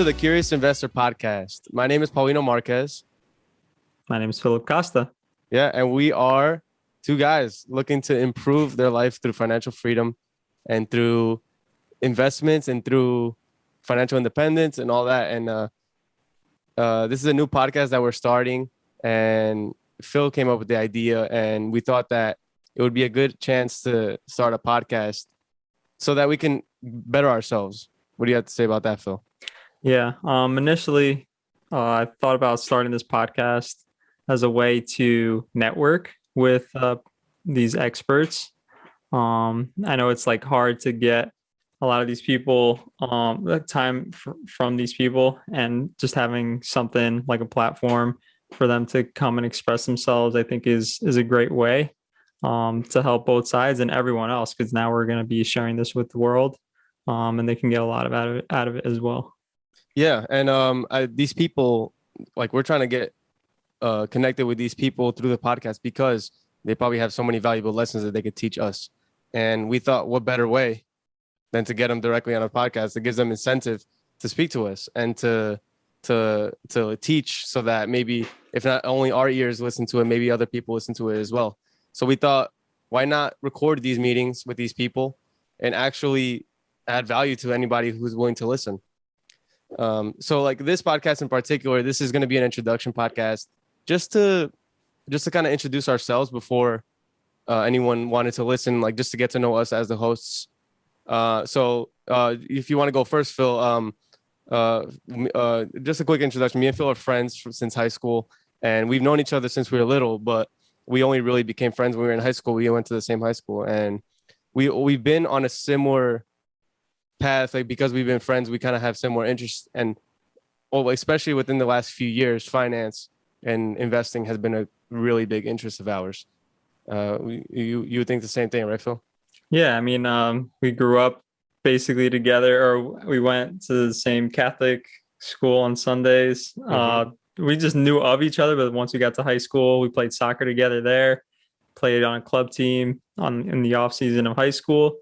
to the Curious Investor Podcast. My name is Paulino Marques. My name is Phillip Costa. Yeah, and we are two guys looking to improve their life through financial freedom and through investments and through financial independence and all that. And this is a new podcast that we're starting, and Phil came up with the idea, and we thought that it would be a good chance to start a podcast so that we can better ourselves. What do you have to say about that, Phil? Yeah. Initially, I thought about starting this podcast as a way to network with these experts. I know it's like hard to get a lot of these people time from these people, and just having something like a platform for them to come and express themselves, I think is a great way to help both sides and everyone else, because now we're going to be sharing this with the world, and they can get a lot out of it as well. Yeah, and these people, like, we're trying to get connected with these people through the podcast because they probably have so many valuable lessons that they could teach us. And we thought, what better way than to get them directly on a podcast that gives them incentive to speak to us and to teach, so that maybe if not only our ears listen to it, maybe other people listen to it as well. So we thought, why not record these meetings with these people and actually add value to anybody who's willing to listen. So like this podcast in particular, this is going to be an introduction podcast just to kind of introduce ourselves before anyone wanted to listen, like just to get to know us as the hosts. So if you want to go first, Phil, just a quick introduction. Me and Phil are friends since high school, and we've known each other since we were little, but we only really became friends when we were in high school. We went to the same high school, and we've been on a similar path, like because we've been friends, we kind of have similar interests, and especially within the last few years, finance and investing has been a really big interest of ours. You think the same thing, right, Phil? Yeah, I mean, we grew up basically together, or we went to the same Catholic school on Sundays. We just knew of each other, but once we got to high school, we played soccer together there, played on a club team in the off season of high school.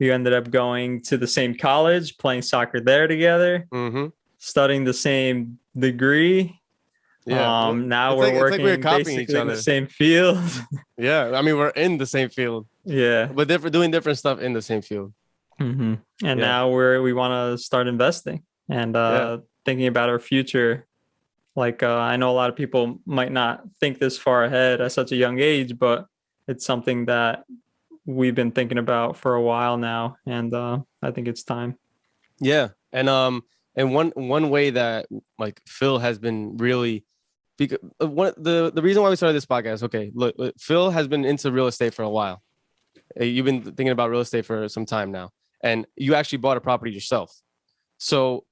We ended up going to the same college, playing soccer there together, studying the same degree. Yeah. Now we're working we're copying basically each other in the same field. Yeah, I mean, we're in the same field. Yeah, but doing different stuff in the same field. And now we want to start investing and thinking about our future. Like I know a lot of people might not think this far ahead at such a young age, but it's something that we've been thinking about for a while now, and I think it's time. Yeah, and one way that like Phil has been really, because the reason why we started this podcast. Okay, look, Phil has been into real estate for a while. You've been thinking about real estate for some time now, and you actually bought a property yourself. So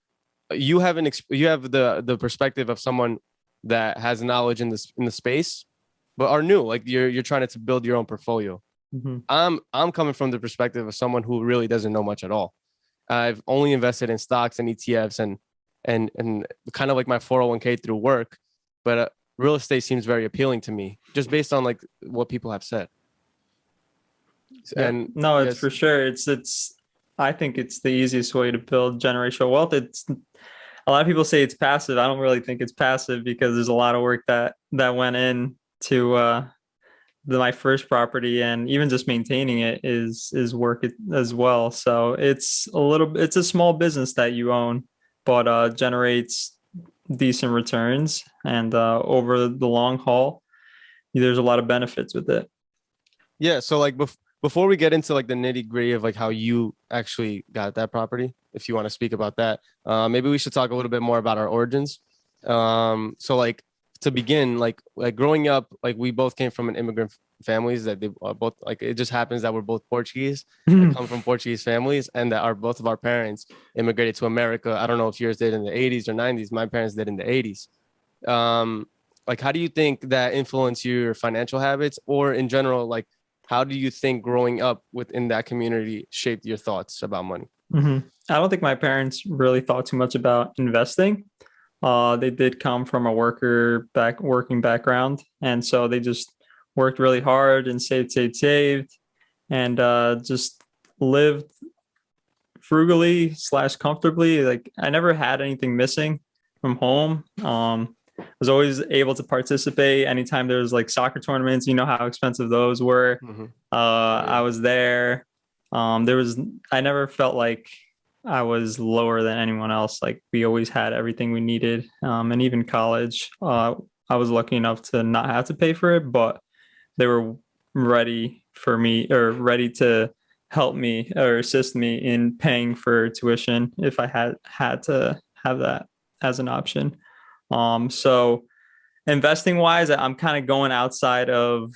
you have the perspective of someone that has knowledge in the space, but are new. Like you're trying to build your own portfolio. I'm coming from the perspective of someone who really doesn't know much at all. I've only invested in stocks and ETFs and kind of like my 401k through work, but real estate seems very appealing to me just based on like what people have said. And no, it's for sure. I think it's the easiest way to build generational wealth. It's a lot of people say it's passive. I don't really think it's passive, because there's a lot of work that went in to my first property, and even just maintaining it is work as well. So it's a small business that you own, but generates decent returns, and over the long haul, there's a lot of benefits with it. Yeah. So like before we get into like the nitty gritty of like how you actually got that property, if you want to speak about that, maybe we should talk a little bit more about our origins. So like to begin, like growing up, like we both came from an immigrant families that they are both, like it just happens that we're both Portuguese, come from Portuguese families, and that both of our parents immigrated to America. I don't know if yours did in the 80s or 90s. My parents did in the 80s. Like how do you think that influenced your financial habits, or in general, like how do you think growing up within that community shaped your thoughts about money? I don't think my parents really thought too much about investing. They did come from a working background, and so they just worked really hard and saved, and just lived frugally / comfortably. Like I never had anything missing from home. I was always able to participate anytime there was like soccer tournaments. You know how expensive those were. Hmm. I Yeah. was there. I never felt like I was lower than anyone else. Like we always had everything we needed. And even college, I was lucky enough to not have to pay for it, but they were ready for me or ready to help me or assist me in paying for tuition if I had to have that as an option. So investing wise, I'm kind of going outside of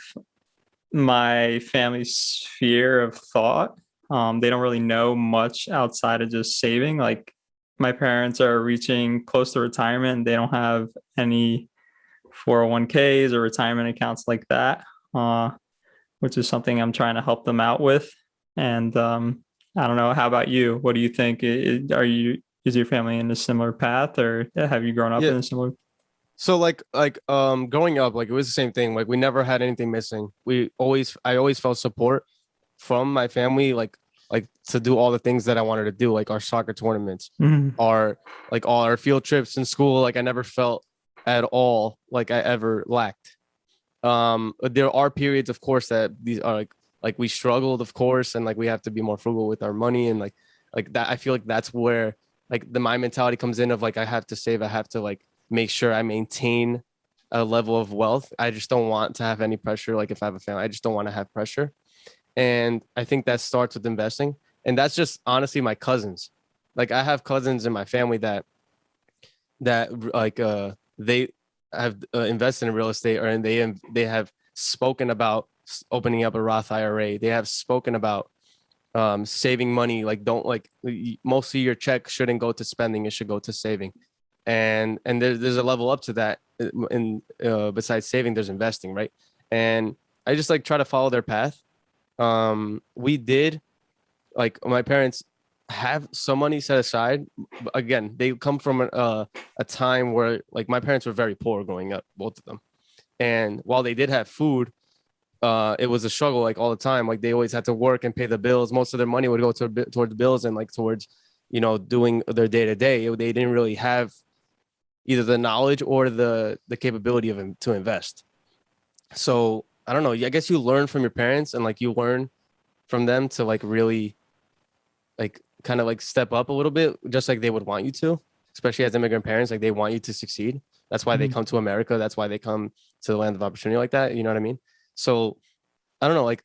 my family's sphere of thought. They don't really know much outside of just saving. Like my parents are reaching close to retirement and they don't have any 401ks or retirement accounts like that, which is something I'm trying to help them out with. And I don't know. How about you? What do you think? Is your family in a similar path, or have you grown up Yeah. in a similar? So growing up, like it was the same thing. Like we never had anything missing. I always felt support from my family, like to do all the things that I wanted to do, like our soccer tournaments, Mhm. our like all our field trips in school. Like I never felt at all like I ever lacked. There are periods, of course, that these are like we struggled, of course, and like we have to be more frugal with our money and like that. I feel like that's where like my mentality comes in of like I have to save, I have to like make sure I maintain a level of wealth. I just don't want to have any pressure. Like if I have a family, I just don't want to have pressure. And I think that starts with investing. And that's just honestly my cousins. Like I have cousins in my family that they have invested in real estate, or and they have spoken about opening up a Roth IRA. They have spoken about saving money. Like don't like most of your check shouldn't go to spending, it should go to saving. And there's a level up to that. And besides saving, there's investing, right? And I just like try to follow their path. We did, like my parents have some money set aside. But again, they come from a time where like my parents were very poor growing up, both of them. And while they did have food, it was a struggle like all the time. Like they always had to work and pay the bills. Most of their money would go towards bills and like towards, doing their day to day. They didn't really have either the knowledge or the capability to invest. So I don't know. I guess you learn from your parents and like you learn from them to like really like kind of like step up a little bit, just like they would want you to, especially as immigrant parents. Like they want you to succeed. That's why they Mhm. come to America. That's why they come to the land of opportunity like that. You know what I mean? So I don't know. Like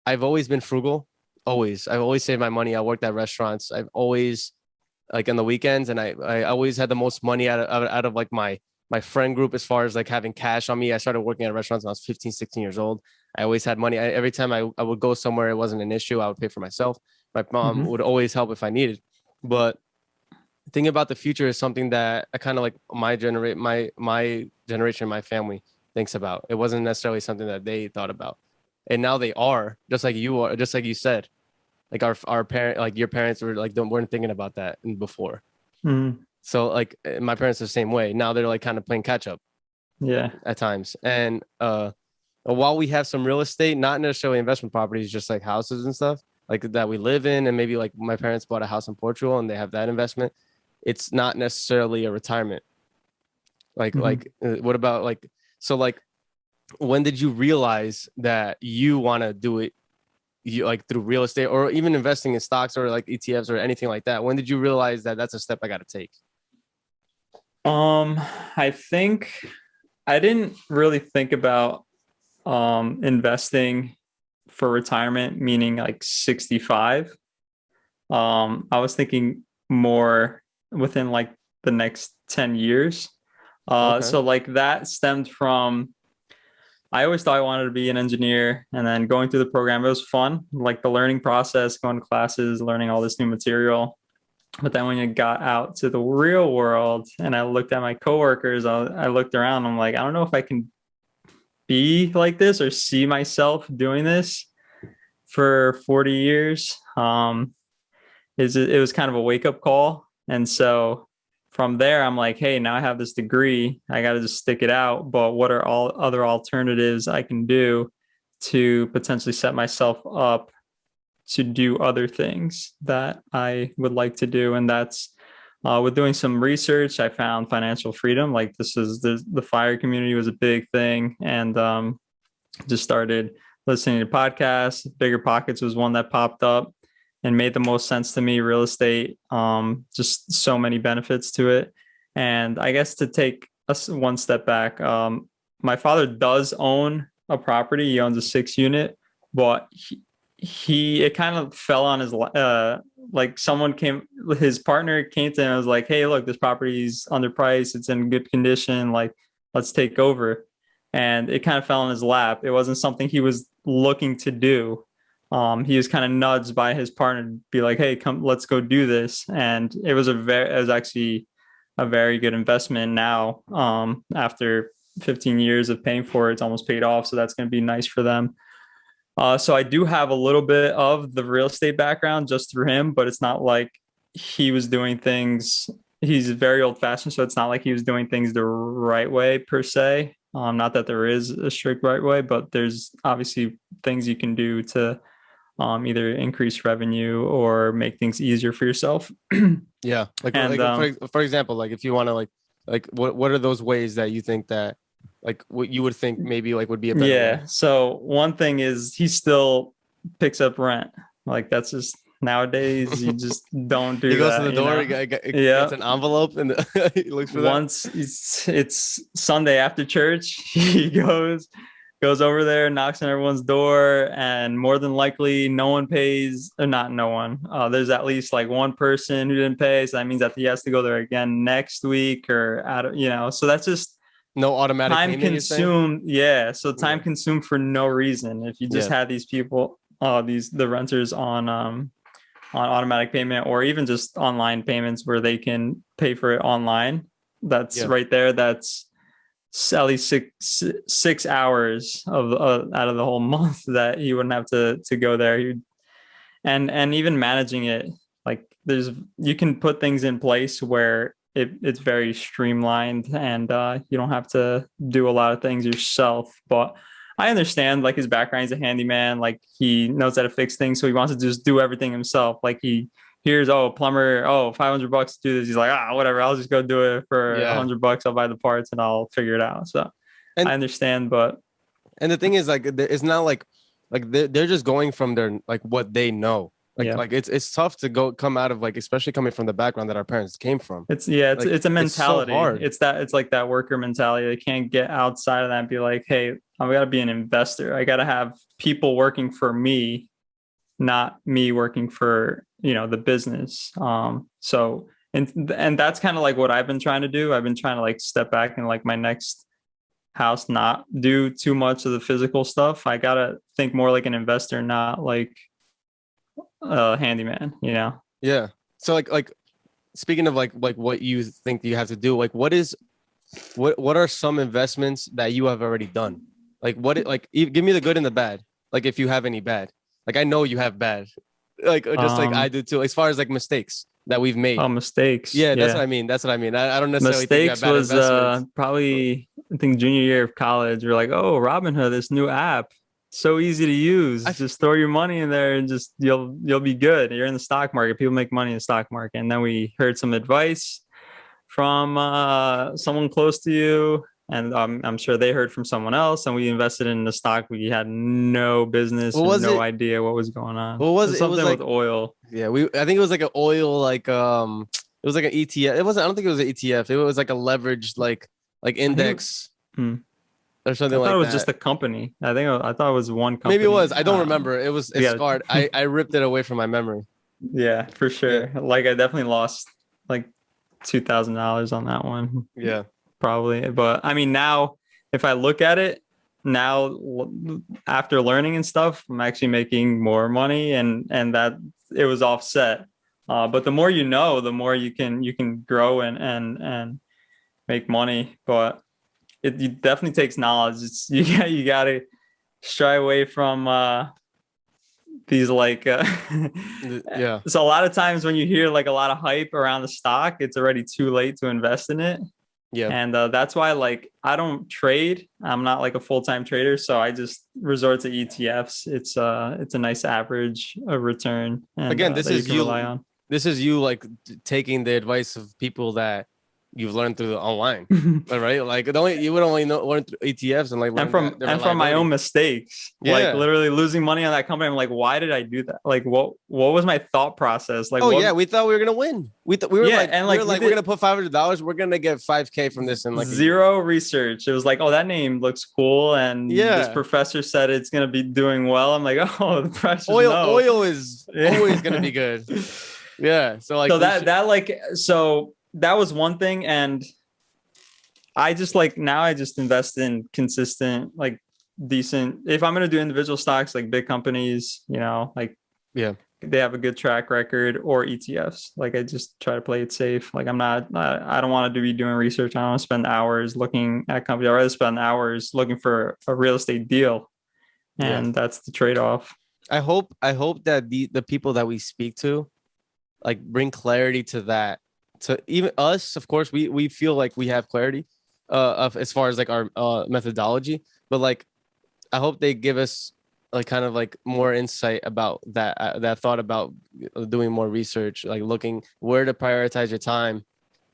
I've always been frugal. Always. I've always saved my money. I worked at restaurants. I've always like on the weekends, and I always had the most money out of like my friend group as far as like having cash on me. I started working at restaurants when I was 15, 16 years old. I always had money. Every time I would go somewhere, it wasn't an issue. I would pay for myself. My mom Mhm. would always help if I needed. But thinking about the future is something that I kind of like my generation, my family thinks about. It wasn't necessarily something that they thought about. And now they are, just like you are, just like you said. Like our parent, like your parents were like weren't thinking about that before. Mhm. So like my parents are the same way. Now they're like kind of playing catch up Yeah. at times. And while we have some real estate, not necessarily investment properties, just like houses and stuff like that we live in, and maybe like my parents bought a house in Portugal and they have that investment. It's not necessarily a retirement. Mhm. What about like so like when did you realize that you want to do it, you like through real estate or even investing in stocks or like ETFs or anything like that? When did you realize that that's a step I got to take? Um, I think I didn't really think about investing for retirement, meaning like 65. I was thinking more within like the next 10 years. Okay. So like that stemmed from I always thought I wanted to be an engineer, and then going through the program, it was fun, like the learning process, going to classes, learning all this new material. But then when you got out to the real world and I looked at my coworkers, I looked around, I'm like, I don't know if I can be like this or see myself doing this for 40 years. It was kind of a wake up call. And so from there, I'm like, hey, now I have this degree. I got to just stick it out. But what are all other alternatives I can do to potentially set myself up to do other things that I would like to do. And that's with doing some research, I found financial freedom. Like this is the fire community was a big thing. And just started listening to podcasts. Bigger Pockets was one that popped up and made the most sense to me. Real estate, just so many benefits to it. And I guess to take us one step back, my father does own a property. He owns a 6 unit, but he it kind of fell on his like someone came, his partner came to him and was like, hey, look, this property's underpriced, it's in good condition, like let's take over. And it kind of fell in his lap. It wasn't something he was looking to do. He was kind of nudged by his partner to be like, hey, come, let's go do this. And it was actually a very good investment now. After 15 years of paying for it, it's almost paid off. So that's going to be nice for them. So I do have a little bit of the real estate background just through him, but it's not like he was doing things. He's very old fashioned. So it's not like he was doing things the right way per se. Not that there is a strict right way, but there's obviously things you can do to either increase revenue or make things easier for yourself. Yeah. For example, like if you want to like what are those ways that you think that like what you would think maybe like would be a better way? So one thing is he still picks up rent. Like that's just nowadays you just don't do that. He goes to the door, gets an envelope and he looks for once that. It's Sunday after church, he goes over there, knocks on everyone's door, and more than likely no one pays, or not no one. There's at least like one person who didn't pay, so that means that he has to go there again next week so that's just no automatic time consumed. Yeah, so time consumed for no reason. If you just had these people, the renters on automatic payment or even just online payments where they can pay for it online, that's right there. That's at least 6 hours of out of the whole month that he wouldn't have to go there. And even managing it, like you can put things in place where it's very streamlined and you don't have to do a lot of things yourself. But I understand like his background, he's a handyman, like he knows how to fix things, so he wants to just do everything himself. Like he hears, plumber, $500 to do this, he's like, whatever, I'll just go do it for $100. I'll buy the parts and I'll figure it out. So I understand, but and the thing is, like, it's not like they're just going from their like what they know. Like it's tough to come out of, like, especially coming from the background that our parents came from. It's a mentality. It's like that worker mentality. They can't get outside of that and be like, hey, I got to be an investor. I got to have people working for me, not me working for, the business. So, and that's kind of like what I've been trying to do. I've been trying to like step back and like my next house, not do too much of the physical stuff. I got to think more like an investor, not like handyman, Yeah. So like speaking of like what you think you have to do, like what are some investments that you have already done? Like give me the good and the bad. Like if you have any bad. Like I know you have bad. Like just like I do too, as far as like mistakes that we've made. Mistakes. Yeah, that's what I mean. I don't necessarily mistakes think you have bad was probably I think junior year of college. We're like, Robinhood, this new app. So easy to use. Just throw your money in there and just you'll be good. You're in the stock market. People make money in the stock market. And then we heard some advice from someone close to you, and I'm sure they heard from someone else. And we invested in the stock. We had no business, no idea what was going on. What was it? Something it was like, with oil. Yeah, I think it was like an oil, like it was like an ETF. It wasn't. I don't think it was an ETF. It was like a leveraged like index. Or something like that. I thought it was just a company. I thought it was one company. Maybe it was. I don't remember. It's scarred. I ripped it away from my memory. Yeah, for sure. Yeah. Like I definitely lost like $2,000 on that one. Yeah, probably. But I mean, now if I look at it now after learning and stuff, I'm actually making more money, and that it was offset. But the more you know, the more you can grow and make money. But it definitely takes knowledge. You got to shy away from these like yeah. So a lot of times when you hear like a lot of hype around the stock, it's already too late to invest in it. Yeah. And that's why, like, I don't trade. I'm not like a full-time trader, so I just resort to ETFs. It's a nice average of return, and Again, this that you is can rely you. on. This is you like taking the advice of people that you've learned through the online, right? Like you would only learn through ETFs and like and learn that from the and from my reliability. own mistakes, like Yeah. literally losing money on that company. I'm like, why did I do that? Like, what was my thought process? Like, Oh what? yeah, we thought we were gonna win. We were Yeah, like and we were like we like we're did gonna put $500. We're gonna get 5K from this in like a year. zero research. It was like, oh, that name looks cool, and this Yeah, professor said it's gonna be doing well. I'm like, oh, the pressures no. oil is Yeah. always gonna be good. Yeah, so like So we that should. that like so that was one thing, and I just like now I just invest in consistent, like decent. If I'm gonna do individual stocks, like big companies, like Yeah, they have a good track record, or ETFs. Like I just try to play it safe. Like I don't want to be doing research. I don't want to spend hours looking at companies. I'd rather spend hours looking for a real estate deal, yeah. and that's the trade off. I hope that the people that we speak to like bring clarity to that. To even us, of course, we feel like we have clarity of as far as like our methodology, but like I hope they give us like kind of like more insight about that thought about doing more research, like looking where to prioritize your time,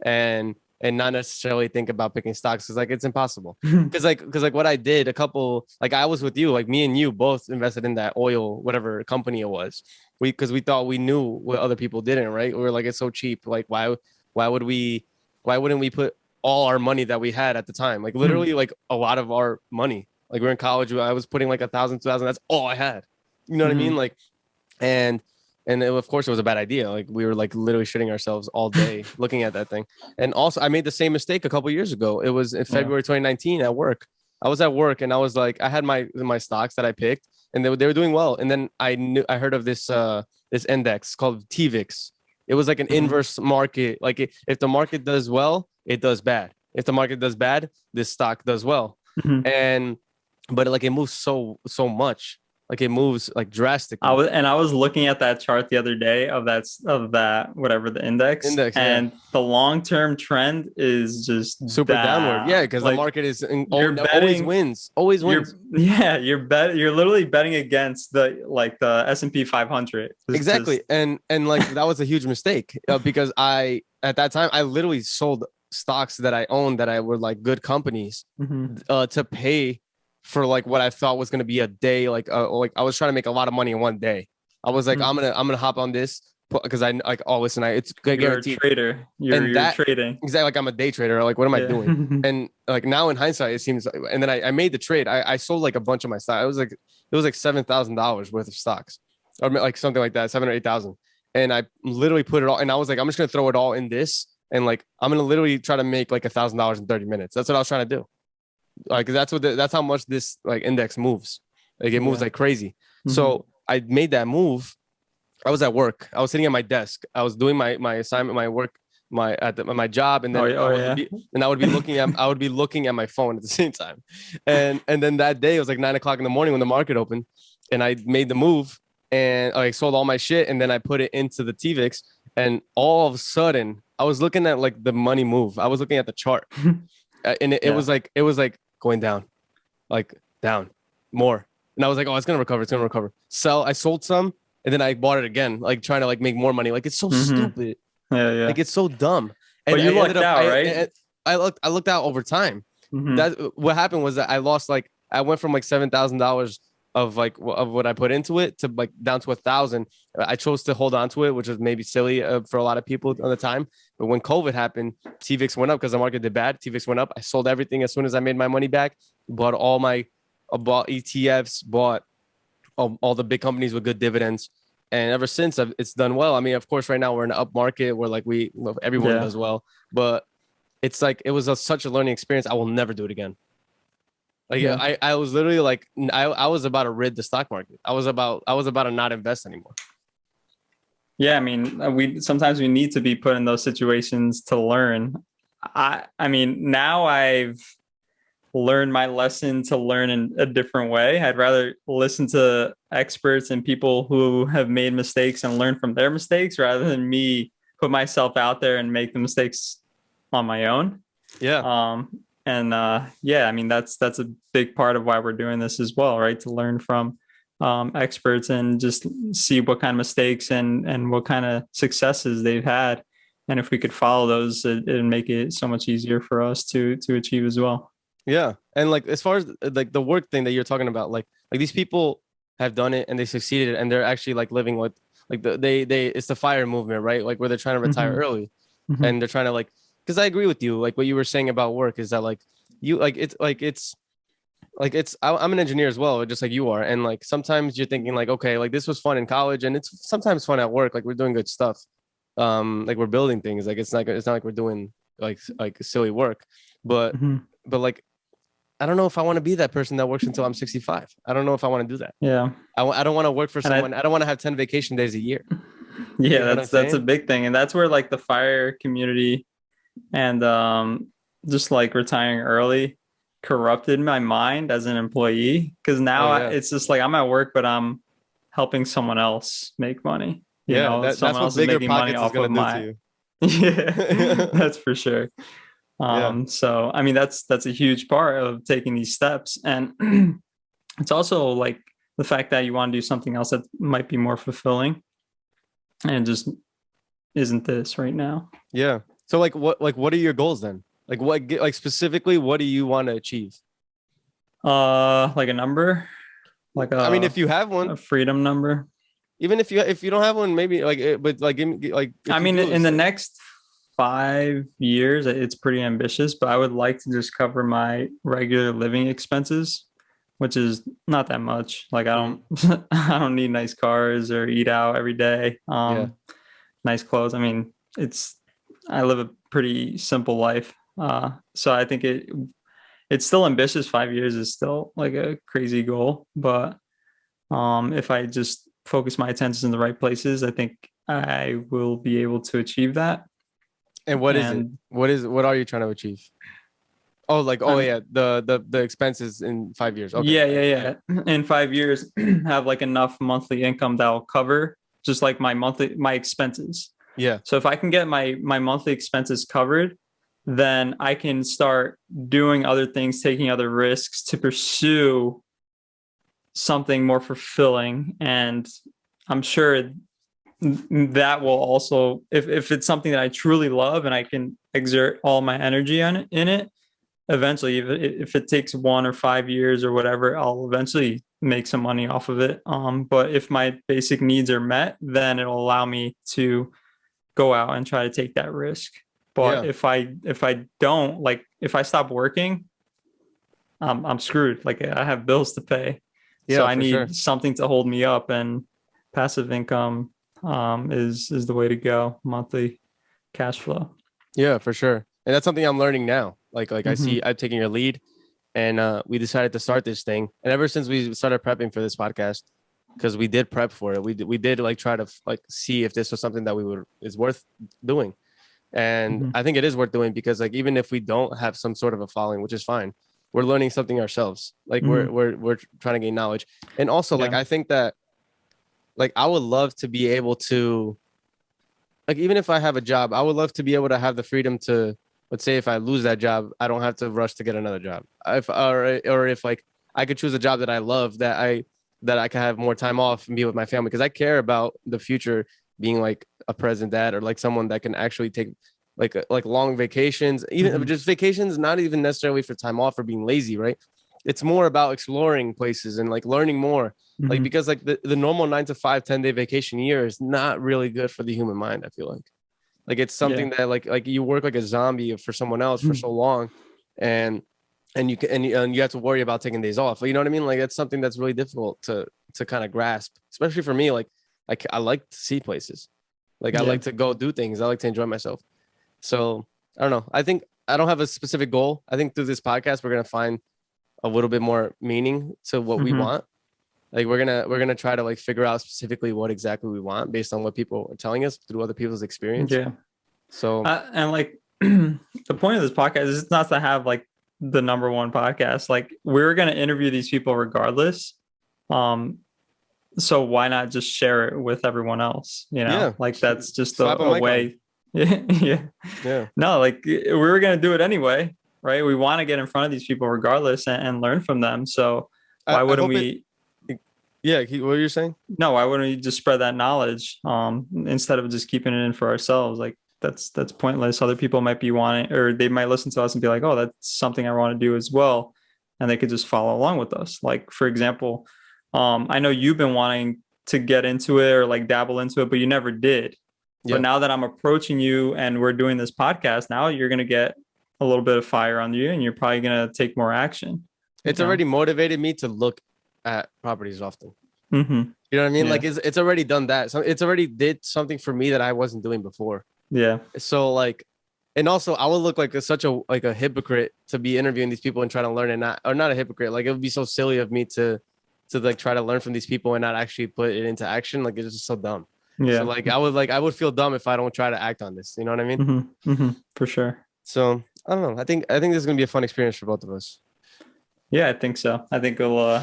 and not necessarily think about picking stocks because like it's impossible. Because like what I did a couple like I was with you, like me and you both invested in that oil whatever company it was. We thought we knew what other people didn't, right? We were like, it's so cheap, like why would we why wouldn't we put all our money that we had at the time, like literally like a lot of our money, like we're in college, I was putting like 1,000 2,000, that's all I had, you know what I mean, like, and of course it was a bad idea, like we were like literally shitting ourselves all day looking at that thing. And also I made the same mistake a couple years ago. It was in Yeah. February 2019 at work. I was at work and I was like, I had my stocks that I picked and they were doing well, and then I heard of this index called TVIX. It was like an Mhm. inverse market, like if the market does well it does bad, if the market does bad this stock does well. Mhm. And but like it moves so much, like it moves like I drastically. was and I was looking at that chart the other day of that whatever the index, Index, yeah. and the long-term trend is just Super downward, yeah, down. because the Like market is you're always betting, wins, always you're wins. yeah, you're literally betting against the S&P 500. It's Exactly. just And like that was a huge mistake because I at that time I literally sold stocks that I owned that I were like good companies Mhm. to pay for like what I thought was going to be a day, like I was trying to make a lot of money in one day. I was like, Mhm. I'm gonna hop on this because I like, oh listen, it's You're a guaranteed. trader. You're And you're that trading. exactly, like I'm a day trader, like what am I Yeah. doing? And like now in hindsight it seems like, and then I made the trade. I sold like a bunch of my stock. It was like $7,000 worth of stocks or like something like that, 7 or 8,000. And I literally put it all, and I was like, I'm just gonna throw it all in this, and like I'm gonna literally try to make like $1,000 in 30 minutes. That's what I was trying to do. Like that's how much this like index moves. Like it moves Yeah. like crazy. Mhm. So I made that move. I was at work. I was sitting at my desk. I was doing my assignment, my work, my job, and Oh, then yeah, oh yeah. I would be looking at my phone at the same time. And then that day it was like 9 o'clock in the morning when the market opened, and I made the move and I sold all my shit, and then I put it into the TVIX, and all of a sudden I was looking at like the money move. I was looking at the chart, and it Yeah. was like going down, like down more. And I was like, oh, it's gonna recover. It's gonna recover. Sell. I sold some, and then I bought it again, like trying to like make more money. Like it's so Mhm. stupid. Yeah, yeah. Like it's so dumb. But And I you ended lucked up out, right? I looked out over time. Mhm. That what happened was that I lost like I went from like $7,000 of like of what I put into it to like down to 1,000. I chose to hold on to it, which was maybe silly for a lot of people at the time. But when COVID happened, TVIX went up because the market did bad. TVIX went up. I sold everything as soon as I made my money back. Bought bought ETFs, bought all the big companies with good dividends. And ever since it's done well. I mean, of course, right now we're in an up market where like everyone Yeah. does well, but it's like it was such a learning experience. I will never do it again. Like Yeah. I was literally like I was about to rid the stock market. I was about to not invest anymore. Yeah, I mean, we sometimes we need to be put in those situations to learn. I mean, now I've learned my lesson to learn in a different way. I'd rather listen to experts and people who have made mistakes and learn from their mistakes rather than me put myself out there and make the mistakes on my own. Yeah. Yeah, I mean that's a big part of why we're doing this as well, right? To learn from experts and just see what kind of mistakes and what kind of successes they've had, and if we could follow those, it'd make it so much easier for us to achieve as well. Yeah. And like as far as like the work thing that you're talking about, like these people have done it and they succeeded and they're actually like living with like they it's the fire movement, right? Like where they're trying to retire Hmm. early Hmm. and they're trying to like because I agree with you, like what you were saying about work is that like you I'm an engineer as well, just like you are. And like sometimes you're thinking like, okay, like this was fun in college and it's sometimes fun at work. Like we're doing good stuff. Like we're building things. Like it's not like we're doing like silly work. But Hmm. like I don't know if I want to be that person that works until I'm 65. I don't know if I want to do that. Yeah, I don't want to work for and someone. I don't want to have 10 vacation days a year. You yeah, know what I'm that's a saying? big thing, and that's where like the fire community and just like retiring early corrupted my mind as an employee, because Oh now yeah. it's just like I'm at work but I'm helping someone else make money, Yeah, that's someone what else is bigger making money pockets is off gonna of do to my you. yeah, that's for sure. Yeah. So I mean that's a huge part of taking these steps, and it's also like the fact that you want to do something else that might be more fulfilling and just isn't this right now. Yeah. So like what are your goals then? Like specifically what do you want to achieve? Like a number, like I mean, if you have one, a freedom number. even if you don't have one, maybe but like like I if you mean, do, in the say, next 5 years, it's pretty ambitious, but I would like to just cover my regular living expenses, which is not that much. Like I mhm, don't, I don't need nice cars or eat out every day. yeah, Nice clothes. I mean, I live a pretty simple life. So I think it's still ambitious. 5 years is still like a crazy goal, but if I just focus my attention in the right places, I think I will be able to achieve that. and what is it? And What are you trying to achieve? Oh, like I oh mean, yeah, the expenses in 5 years. Okay, yeah. In 5 years, have like enough monthly income that will cover just like my expenses. yeah, So if I can get my monthly expenses covered, then I can start doing other things, taking other risks to pursue something more fulfilling. And I'm sure that will also, if it's something that I truly love and I can exert all my energy on it, in it, eventually, if it takes 1 or 5 years or whatever, I'll eventually make some money off of it. But if my basic needs are met, then it'll allow me to go out and try to take that risk. But yeah, if I don't, like if I stop working, I'm screwed. Like I have bills to pay, so yeah, I for sure. need something to hold me up, and passive income is the way to go. Monthly cash flow. Yeah, for sure. And that's something I'm learning now. Like I see Mm-hmm. I've taken your lead and we decided to start this thing. And ever since we started prepping for this podcast, because we did prep for it, we did like try to like see if this was something that we would is worth doing. And Mm-hmm. I think it is worth doing because like even if we don't have some sort of a following, which is fine, we're learning something ourselves. Like Mm-hmm. we're trying to gain knowledge. And also like Yeah. I think that like I would love to be able to like even if I have a job, I would love to be able to have the freedom to let's say if I lose that job, I don't have to rush to get another job. If or if like I could choose a job that I love that I can have more time off and be with my family because I care about the future being like a present dad or like someone that can actually take like long vacations, even Mm-hmm. just vacations, not even necessarily for time off or being lazy, right? It's more about exploring places and like learning more like Mm-hmm. because like the normal 9 to 5 10-day vacation year is not really good for the human mind. I feel like it's Yeah. something that like you work like a zombie for someone else for so long and and you have to worry about taking days off. You know what I mean? Like it's something that's really difficult to kind of grasp, especially for me. Like I like to see places, like I Yeah. like to go do things, I like to enjoy myself. So I don't know, I think I don't have a specific goal. I think through this podcast we're gonna find a little bit more meaning to what we Mm-hmm. want. Like we're gonna try to like figure out specifically what exactly we want based on what people are telling us through other people's experience. Yeah. So And like the point of this podcast is not to have like the number one podcast. Like we're gonna interview these people regardless. Um, so why not just share it with everyone else? yeah, Like that's just slap a a mic on. way. Yeah. Yeah. No, like we were gonna do it anyway, right? We want to get in front of these people regardless and learn from them. So why I wouldn't hope we? yeah. What were you saying? No, why wouldn't we just spread that knowledge instead of just keeping it in for ourselves? Like that's pointless. Other people might be wanting, or they might listen to us and be like, "Oh, that's something I want to do as well," and they could just follow along with us. Like for example, I know you've been wanting to get into it or like dabble into it, but you never did. But Yeah. now that I'm approaching you and we're doing this podcast, now you're gonna get a little bit of fire on you, and you're probably gonna take more action. It's already motivated me to look at properties often. Mm-hmm. You know what I mean? Yeah. Like it's already done that. So it's already did something for me that I wasn't doing before. Yeah. So like, and also I would look like such a hypocrite to be interviewing these people and trying to learn and not a hypocrite. Like it would be so silly of me to like try to learn from these people and not actually put it into action. Like it's just so dumb. Yeah. So like I would feel dumb if I don't try to act on this. You know what I mean? Mm-hmm. Mm-hmm. For sure. So I don't know. I think this is gonna be a fun experience for both of us. Yeah, I think so. I think it'll.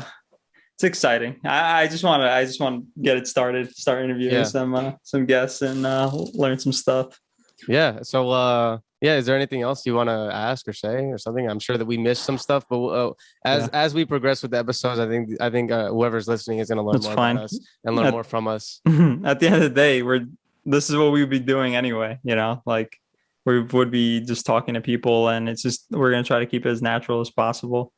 It's exciting. I just want to get it started. Start interviewing some guests and learn some stuff. Yeah. So yeah. Is there anything else you want to ask or say or something? I'm sure that we missed some stuff, but as we progress with the episodes, I think whoever's listening is gonna learn more about us and learn more from us. At the end of the day, this is what we would be doing anyway. You know, like we would be just talking to people, and it's just we're gonna try to keep it as natural as possible,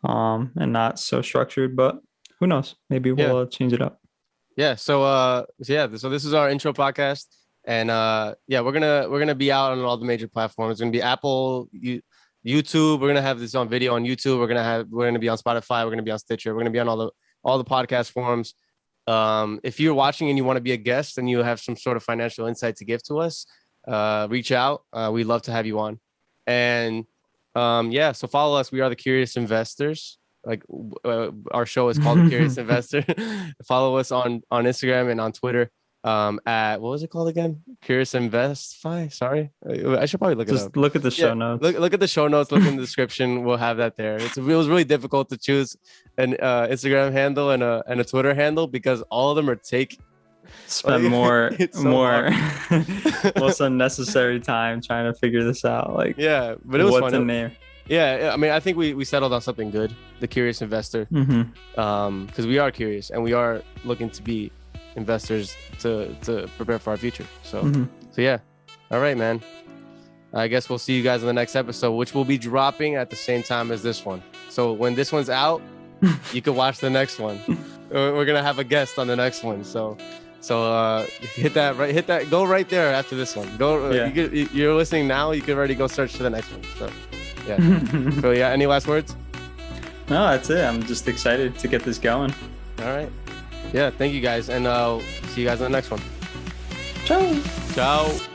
and not so structured. But who knows? Maybe we'll change it up. Yeah. So so this is our intro podcast. And we're gonna be out on all the major platforms. It's gonna be Apple, YouTube. We're gonna have this on video on YouTube. We're gonna be on Spotify. We're gonna be on Stitcher. We're gonna be on all the podcast forums. If you're watching and you want to be a guest and you have some sort of financial insight to give to us, reach out. We'd love to have you on. And so follow us. We are the Curious Investors. Like our show is called The Curious Investor. Follow us on Instagram and on Twitter. At what was it called again? Curious Investify. Sorry, I should probably look it up. Look at the show notes. Look at the show notes. Look in the description. We'll have that there. It was really difficult to choose an Instagram handle and a Twitter handle because all of them are spend more most unnecessary time trying to figure this out. Like but it was what's fun. The name? Yeah, I mean, I think we settled on something good. The Curious Investor. Because we are curious and we are looking to be investors to prepare for our future. So yeah. All right, man. I guess we'll see you guys in the next episode, which will be dropping at the same time as this one. So when this one's out, you can watch the next one. We're gonna have a guest on the next one. So hit that. Go right there after this one. Go. You're listening now. You can already go search to the next one. So yeah. So yeah. Any last words? No, that's it. I'm just excited to get this going. All right. Yeah, thank you guys, and see you guys in the next one. Ciao. Ciao.